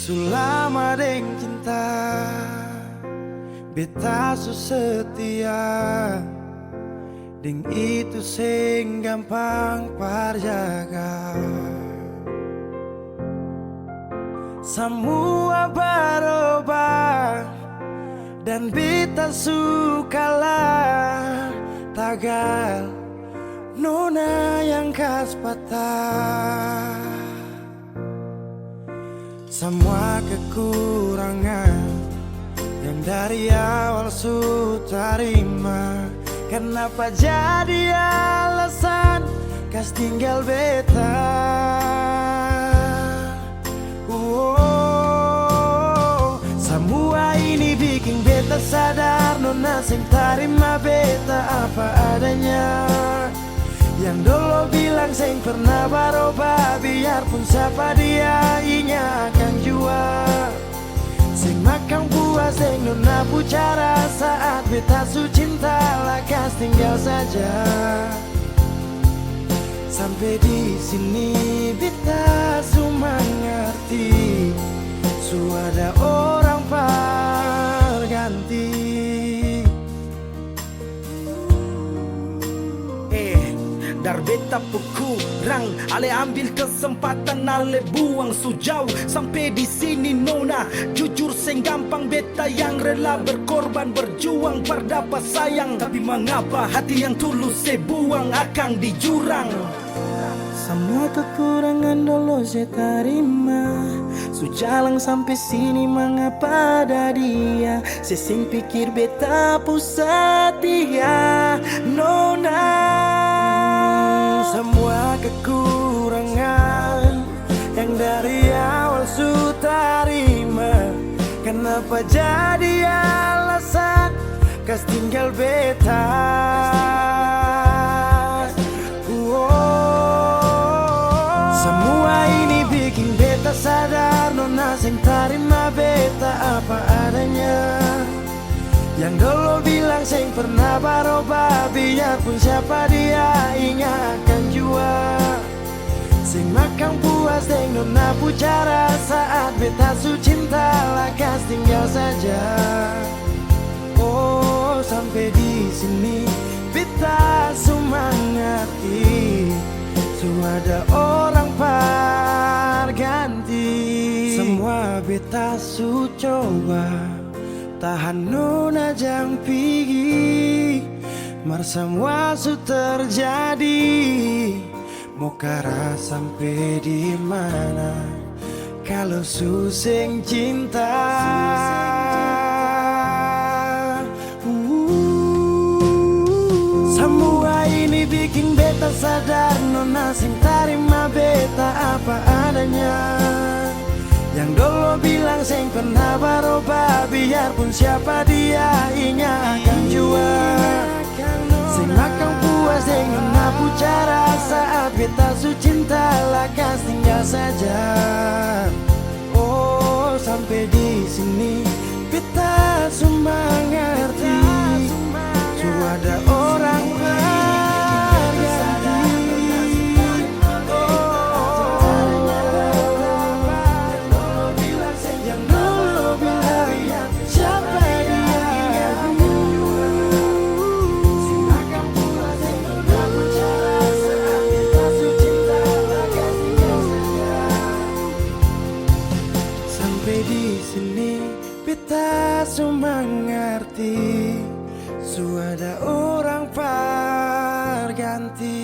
Sulama deng cinta beta su setia, deng itu sing gampang parjaga. Semua berubah dan beta sukalah tagal nona yang kas patah. Semua kekurangan yang dari awal su terima, kenapa jadi alasan kas tinggal beta? Semua ini bikin beta sadar nona sing terima beta apa adanya. Yang dulu bilang sing pernah berubah, biarpun siapa dia inya akan jua. Sing makan buah sing nona pucara saat beta su cinta lakas tinggal saja. Sampai di sini beta su mengerti, su ada orang berganti. Dar beta kurang, ale ambil kesempatan, ale buang sujau. Sampai di sini nona, jujur sing gampang beta yang rela berkorban berjuang berdapat sayang. Tapi mengapa hati yang tulus saya buang akan di jurang? Semua kekurangan dulu saya terima, su jalan sampai sini mengapa ada dia? Saya sing pikir beta pusat dia nona. Semua kekurangan yang dari awal su terima, kenapa jadi alasan kas tinggal beta? Semua ini bikin beta sadar nona sing terima beta apa adanya. Yang dulu bilang sing pernah berubah, biarpun siapa dia inya akan jua. Sing makan puas deng nona pucara saat beta su cinta lakas tinggal saja. Oh sampai di sini beta su mengerti, su ada orang berganti. Semua beta su coba tahan nona jang pigi, mar semua su terjadi. Mau kara sampai di mana kalau su sing cinta? Semua ini bikin beta sadar nona sing terima beta apa adanya. Yang dulu bilang sing pernah berubah, biarpun siapa dia inya akan jua. Sing makan puas sing nona pucara saat beta su cinta lakas tinggal saja. Oh sampai di sini beta su mengerti, su ada orang di sini beta su mengerti, su ada orang berganti.